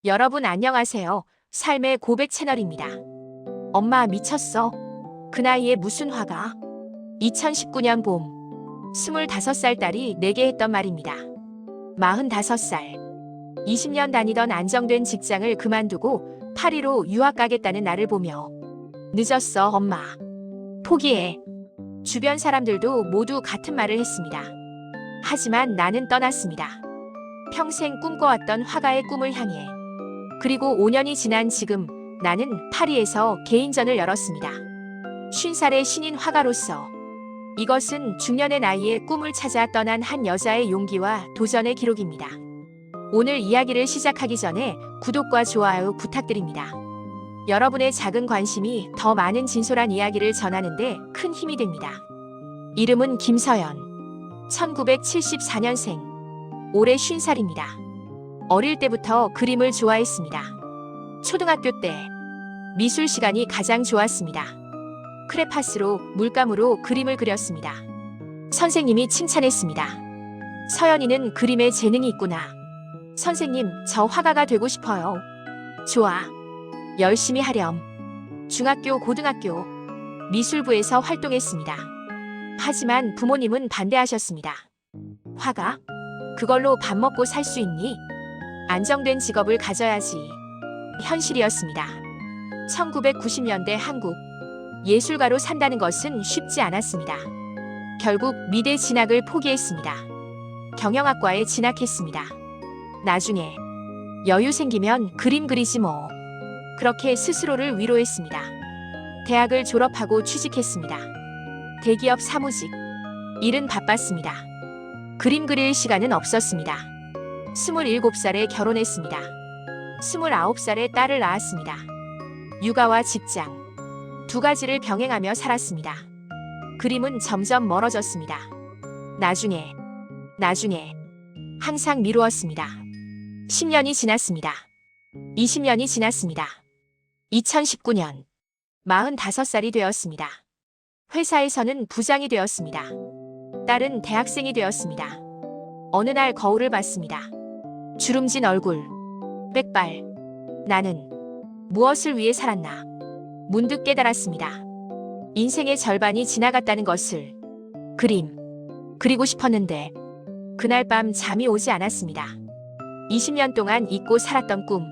여러분 안녕하세요. 삶의 고백 채널입니다. 엄마 미쳤어. 그 나이에 무슨 화가? 2019년 봄. 25살 딸이 내게 했던 말입니다. 45살. 20년 다니던 안정된 직장을 그만두고 파리로 유학 가겠다는 나를 보며 늦었어, 엄마. 포기해. 주변 사람들도 모두 같은 말을 했습니다. 하지만 나는 떠났습니다. 평생 꿈꿔왔던 화가의 꿈을 향해. 그리고 5년이 지난 지금 나는 파리에서 개인전을 열었습니다. 50살의 신인 화가로서 이것은 중년의 나이에 꿈을 찾아 떠난 한 여자의 용기와 도전의 기록입니다. 오늘 이야기를 시작하기 전에 구독과 좋아요 부탁드립니다. 여러분의 작은 관심이 더 많은 진솔한 이야기를 전하는데 큰 힘이 됩니다. 이름은 김서연. 1974년생. 올해 50살입니다. 어릴 때부터 그림을 좋아했습니다. 초등학교 때 미술 시간이 가장 좋았습니다. 크레파스로 물감으로 그림을 그렸습니다. 선생님이 칭찬했습니다. 서연이는 그림에 재능이 있구나. 선생님, 저 화가가 되고 싶어요. 좋아. 열심히 하렴. 중학교, 고등학교 미술부에서 활동했습니다. 하지만 부모님은 반대하셨습니다. 화가? 그걸로 밥 먹고 살 수 있니? 안정된 직업을 가져야지. 현실이었습니다. 1990년대 한국. 예술가로 산다는 것은 쉽지 않았습니다. 결국 미대 진학을 포기했습니다. 경영학과에 진학했습니다. 나중에 여유 생기면 그림 그리지 뭐. 그렇게 스스로를 위로했습니다. 대학을 졸업하고 취직했습니다. 대기업 사무직. 일은 바빴습니다. 그림 그릴 시간은 없었습니다. 27살에 결혼했습니다. 29살에 딸을 낳았습니다. 육아와 직장 두 가지를 병행하며 살았습니다. 그림은 점점 멀어졌습니다. 나중에 항상 미루었습니다. 10년이 지났습니다. 20년이 지났습니다. 2019년 45살이 되었습니다. 회사에서는 부장이 되었습니다. 딸은 대학생이 되었습니다. 어느 날 거울을 봤습니다. 주름진 얼굴, 빽발. 나는 무엇을 위해 살았나? 문득 깨달았습니다. 인생의 절반이 지나갔다는 것을. 그리고 싶었는데 그날 밤 잠이 오지 않았습니다. 20년 동안 잊고 살았던 꿈,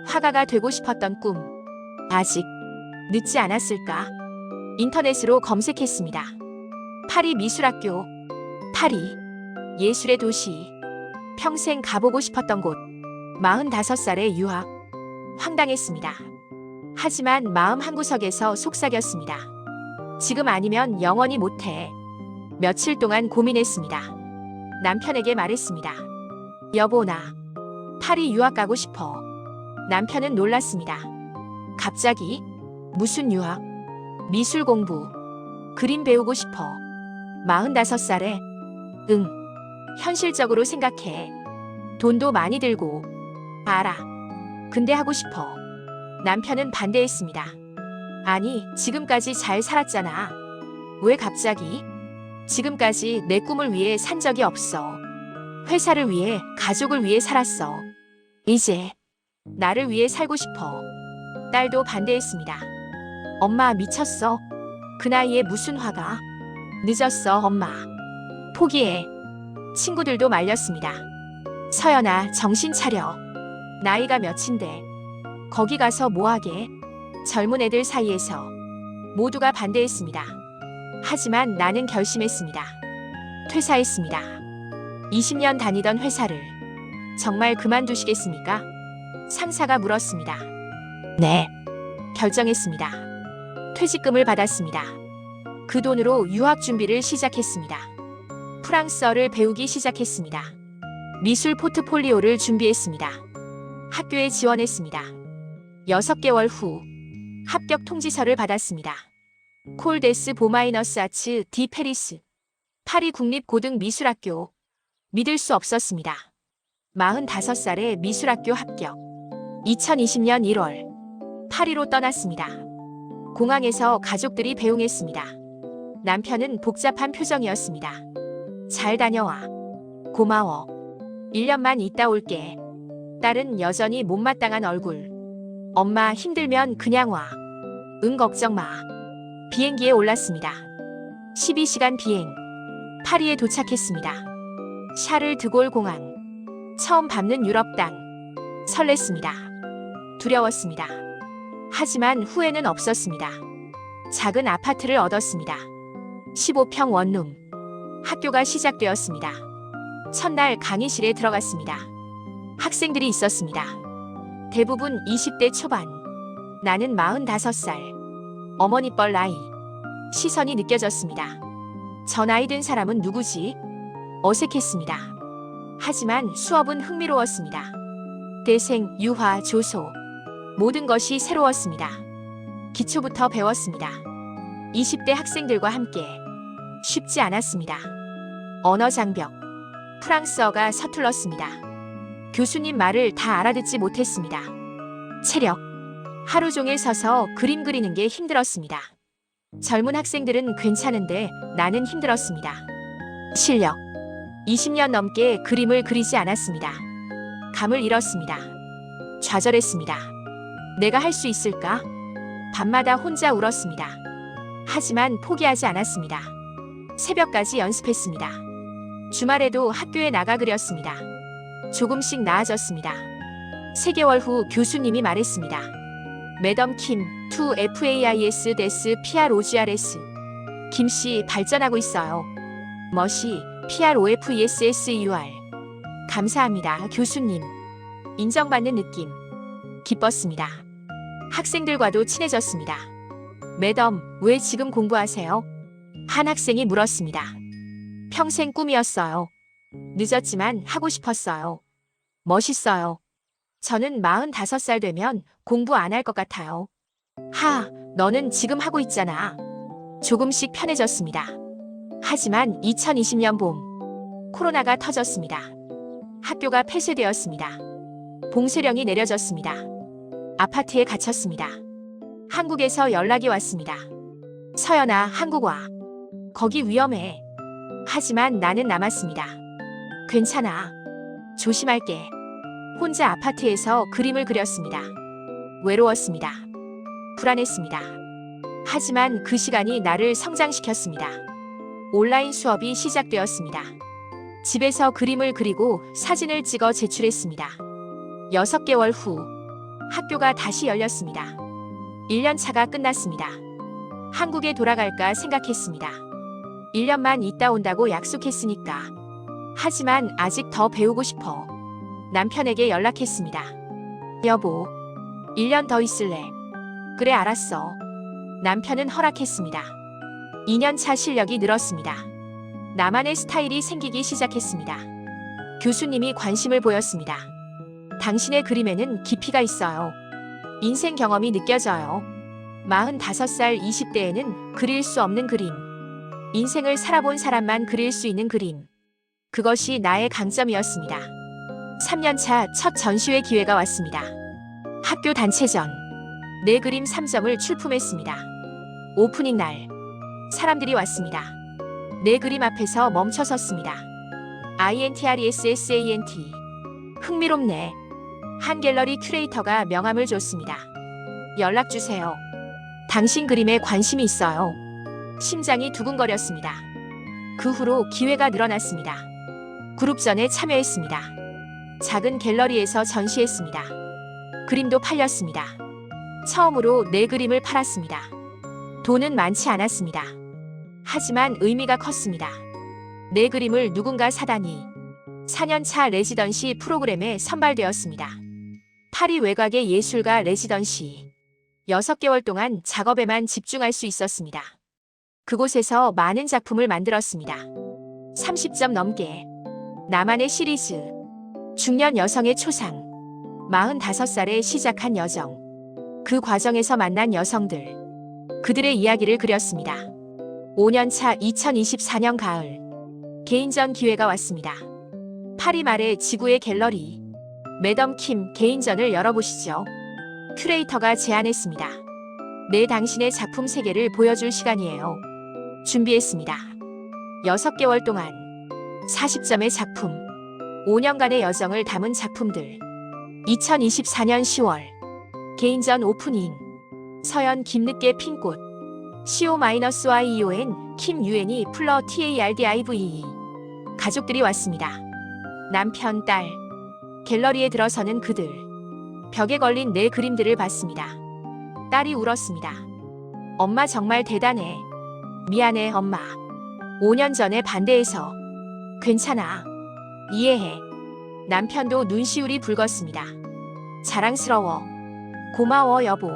화가가 되고 싶었던 꿈. 아직 늦지 않았을까? 인터넷으로 검색했습니다. 파리 미술학교, 파리, 예술의 도시. 평생 가보고 싶었던 곳. 45살의 유학. 황당했습니다. 하지만 마음 한구석에서 속삭였습니다. 지금 아니면 영원히 못해. 며칠 동안 고민했습니다. 남편에게 말했습니다. 여보, 나 파리 유학 가고 싶어. 남편은 놀랐습니다. 갑자기? 무슨 유학? 미술 공부. 그림 배우고 싶어. 45살에? 응. 현실적으로 생각해. 돈도 많이 들고. 알아. 근데 하고 싶어. 남편은 반대했습니다. 아니, 지금까지 잘 살았잖아. 왜 갑자기? 지금까지 내 꿈을 위해 산 적이 없어. 회사를 위해, 가족을 위해 살았어. 이제 나를 위해 살고 싶어. 딸도 반대했습니다. 엄마 미쳤어. 그 나이에 무슨 화가? 늦었어, 엄마. 포기해. 친구들도 말렸습니다. 서연아, 정신 차려. 나이가 몇인데 거기 가서 뭐하게? 젊은 애들 사이에서 모두가 반대했습니다. 하지만 나는 결심했습니다. 퇴사했습니다. 20년 다니던 회사를 정말 그만두시겠습니까? 상사가 물었습니다. 네. 결정했습니다. 퇴직금을 받았습니다. 그 돈으로 유학 준비를 시작했습니다. 프랑스어를 배우기 시작했습니다. 미술 포트폴리오를 준비했습니다. 학교에 지원했습니다. 6개월 후 합격 통지서를 받았습니다. 콜데스 보마이너스 아츠 디 페리스. 파리 국립고등미술학교. 믿을 수 없었습니다. 45살에 미술학교 합격. 2020년 1월 파리로 떠났습니다. 공항에서 가족들이 배웅했습니다. 남편은 복잡한 표정이었습니다. 잘 다녀와. 고마워. 1년만 있다 올게. 딸은 여전히 못마땅한 얼굴. 엄마 힘들면 그냥 와. 응 걱정 마. 비행기에 올랐습니다. 12시간 비행. 파리에 도착했습니다. 샤를 드골 공항. 처음 밟는 유럽 땅. 설렜습니다. 두려웠습니다. 하지만 후회는 없었습니다. 작은 아파트를 얻었습니다. 15평 원룸. 학교가 시작되었습니다. 첫날 강의실에 들어갔습니다. 학생들이 있었습니다. 대부분 20대 초반. 나는 45살. 어머니뻘 나이. 시선이 느껴졌습니다. 저 나이 든 사람은 누구지? 어색했습니다. 하지만 수업은 흥미로웠습니다. 대생, 유화, 조소. 모든 것이 새로웠습니다. 기초부터 배웠습니다. 20대 학생들과 함께. 쉽지 않았습니다. 언어 장벽. 프랑스어가 서툴렀습니다. 교수님 말을 다 알아듣지 못했습니다. 체력. 하루 종일 서서 그림 그리는 게 힘들었습니다. 젊은 학생들은 괜찮은데 나는 힘들었습니다. 실력. 20년 넘게 그림을 그리지 않았습니다. 감을 잃었습니다. 좌절했습니다. 내가 할 수 있을까? 밤마다 혼자 울었습니다. 하지만 포기하지 않았습니다. 새벽까지 연습했습니다. 주말에도 학교에 나가 그렸습니다. 조금씩 나아졌습니다. 3개월 후 교수님이 말했습니다. 매덤 킴, 2 FAIS 데스 PROGRS. 김씨 발전하고 있어요. 멋이 PROFESSUR. 감사합니다, 교수님. 인정받는 느낌. 기뻤습니다. 학생들과도 친해졌습니다. 매덤, 왜 지금 공부하세요? 한 학생이 물었습니다. 평생 꿈이었어요. 늦었지만 하고 싶었어요. 멋있어요. 저는 45살 되면 공부 안 할 것 같아요. 너는 지금 하고 있잖아. 조금씩 편해졌습니다. 하지만 2020년 봄, 코로나가 터졌습니다. 학교가 폐쇄되었습니다. 봉쇄령이 내려졌습니다. 아파트에 갇혔습니다. 한국에서 연락이 왔습니다. 서연아, 한국 와. 거기 위험해. 하지만 나는 남았습니다. 괜찮아. 조심할게. 혼자 아파트에서 그림을 그렸습니다. 외로웠습니다. 불안했습니다. 하지만 그 시간이 나를 성장시켰습니다. 온라인 수업이 시작되었습니다. 집에서 그림을 그리고 사진을 찍어 제출했습니다. 6개월 후 학교가 다시 열렸습니다. 1년 차가 끝났습니다. 한국에 돌아갈까 생각했습니다. 1년만 있다 온다고 약속했으니까. 하지만 아직 더 배우고 싶어. 남편에게 연락했습니다. 여보, 1년 더 있을래? 그래, 알았어. 남편은 허락했습니다. 2년 차 실력이 늘었습니다. 나만의 스타일이 생기기 시작했습니다. 교수님이 관심을 보였습니다. 당신의 그림에는 깊이가 있어요. 인생 경험이 느껴져요. 45살 20대에는 그릴 수 없는 그림. 인생을 살아본 사람만 그릴 수 있는 그림. 그것이 나의 강점이었습니다. 3년차 첫 전시회 기회가 왔습니다. 학교 단체전. 내 그림 3점을 출품했습니다. 오프닝 날. 사람들이 왔습니다. 내 그림 앞에서 멈춰 섰습니다. INTRESSANT. 흥미롭네. 한 갤러리 큐레이터가 명함을 줬습니다. 연락 주세요. 당신 그림에 관심이 있어요. 심장이 두근거렸습니다. 그 후로 기회가 늘어났습니다. 그룹전에 참여했습니다. 작은 갤러리에서 전시했습니다. 그림도 팔렸습니다. 처음으로 내 그림을 팔았습니다. 돈은 많지 않았습니다. 하지만 의미가 컸습니다. 내 그림을 누군가 사다니. 4년차 레지던시 프로그램에 선발되었습니다. 파리 외곽의 예술가 레지던시. 6개월 동안 작업에만 집중할 수 있었습니다. 그곳에서 많은 작품을 만들었습니다. 30점 넘게. 나만의 시리즈. 중년 여성의 초상. 45살에 시작한 여정. 그 과정에서 만난 여성들. 그들의 이야기를 그렸습니다. 5년차 2024년 가을. 개인전 기회가 왔습니다. 파리 말의 지구의 갤러리. 매덤 킴 개인전을 열어보시죠. 큐레이터가 제안했습니다. 내 당신의 작품 세계를 보여줄 시간이에요. 준비했습니다. 6개월 동안 40점의 작품, 5년간의 여정을 담은 작품들. 2024년 10월 개인전 오프닝 서연 김늦게 핀꽃 CO-YEON 김유엔이 플러 TARDIVE 가족들이 왔습니다. 남편, 딸. 갤러리에 들어서는 그들. 벽에 걸린 내 그림들을 봤습니다. 딸이 울었습니다. 엄마 정말 대단해. 미안해, 엄마. 5년 전에 반대해서. 괜찮아. 이해해. 남편도 눈시울이 붉었습니다. 자랑스러워. 고마워, 여보.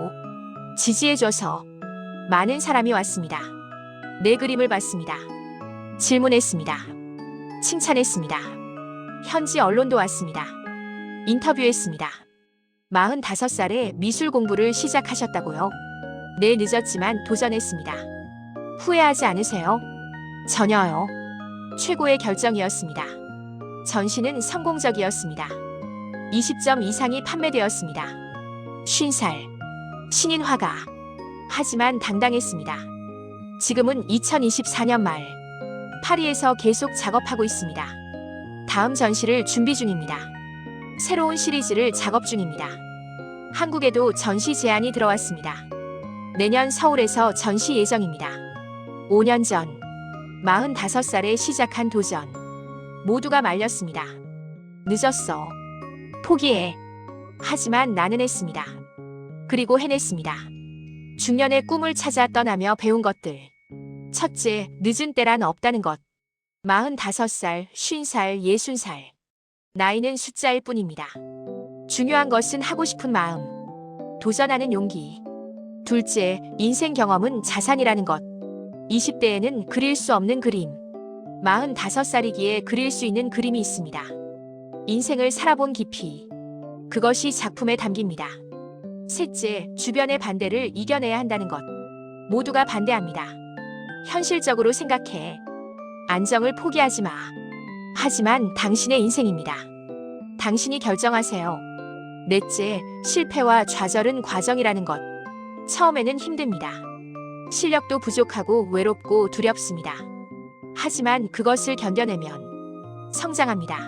지지해줘서. 많은 사람이 왔습니다. 내 그림을 봤습니다. 질문했습니다. 칭찬했습니다. 현지 언론도 왔습니다. 인터뷰했습니다. 45살에 미술 공부를 시작하셨다고요? 네, 늦었지만 도전했습니다. 후회하지 않으세요? 전혀요. 최고의 결정이었습니다. 전시는 성공적이었습니다. 20점 이상이 판매되었습니다. 50살. 신인 화가. 하지만 당당했습니다. 지금은 2024년 말. 파리에서 계속 작업하고 있습니다. 다음 전시를 준비 중입니다. 새로운 시리즈를 작업 중입니다. 한국에도 전시 제안이 들어왔습니다. 내년 서울에서 전시 예정입니다. 5년 전 45살에 시작한 도전. 모두가 말렸습니다. 늦었어. 포기해. 하지만 나는 했습니다. 그리고 해냈습니다. 중년의 꿈을 찾아 떠나며 배운 것들. 첫째, 늦은 때란 없다는 것. 45살, 50살, 60살. 나이는 숫자일 뿐입니다. 중요한 것은 하고 싶은 마음. 도전하는 용기. 둘째, 인생 경험은 자산이라는 것. 20대에는 그릴 수 없는 그림. 45살이기에 그릴 수 있는 그림이 있습니다. 인생을 살아본 깊이. 그것이 작품에 담깁니다. 셋째, 주변의 반대를 이겨내야 한다는 것. 모두가 반대합니다. 현실적으로 생각해. 안정을 포기하지 마. 하지만 당신의 인생입니다. 당신이 결정하세요. 넷째, 실패와 좌절은 과정이라는 것. 처음에는 힘듭니다. 실력도 부족하고 외롭고 두렵습니다. 하지만 그것을 견뎌내면 성장합니다.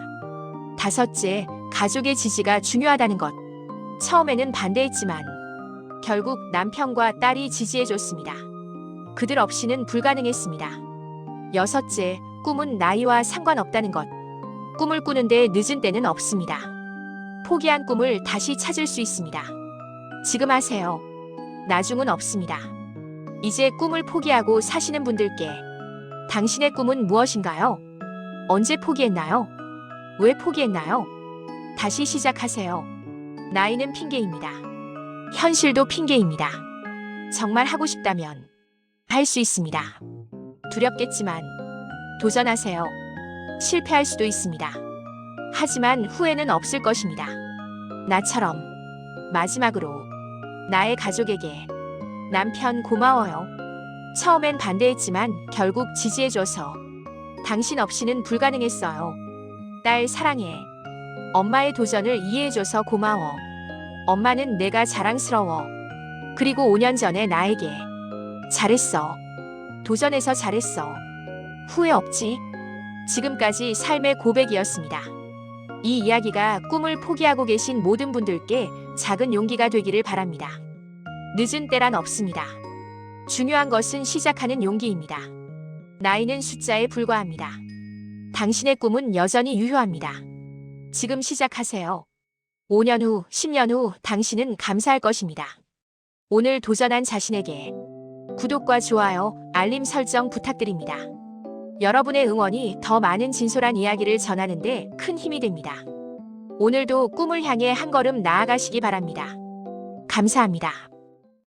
다섯째, 가족의 지지가 중요하다는 것. 처음에는 반대했지만 결국 남편과 딸이 지지해줬습니다. 그들 없이는 불가능했습니다. 여섯째, 꿈은 나이와 상관없다는 것. 꿈을 꾸는데 늦은 때는 없습니다. 포기한 꿈을 다시 찾을 수 있습니다. 지금 하세요. 나중은 없습니다. 이제 꿈을 포기하고 사시는 분들께 당신의 꿈은 무엇인가요? 언제 포기했나요? 왜 포기했나요? 다시 시작하세요. 나이는 핑계입니다. 현실도 핑계입니다. 정말 하고 싶다면 할 수 있습니다. 두렵겠지만 도전하세요. 실패할 수도 있습니다. 하지만 후회는 없을 것입니다. 나처럼. 마지막으로 나의 가족에게. 남편 고마워요. 처음엔 반대했지만 결국 지지해줘서. 당신 없이는 불가능했어요. 딸 사랑해. 엄마의 도전을 이해해줘서 고마워. 엄마는 내가 자랑스러워. 그리고 5년 전에 나에게. 잘했어. 도전해서 잘했어. 후회 없지? 지금까지 삶의 고백이었습니다. 이 이야기가 꿈을 포기하고 계신 모든 분들께 작은 용기가 되기를 바랍니다. 늦은 때란 없습니다. 중요한 것은 시작하는 용기입니다. 나이는 숫자에 불과합니다. 당신의 꿈은 여전히 유효합니다. 지금 시작하세요. 5년 후, 10년 후 당신은 감사할 것입니다. 오늘 도전한 자신에게 구독과 좋아요, 알림 설정 부탁드립니다. 여러분의 응원이 더 많은 진솔한 이야기를 전하는 데 큰 힘이 됩니다. 오늘도 꿈을 향해 한 걸음 나아가시기 바랍니다. 감사합니다.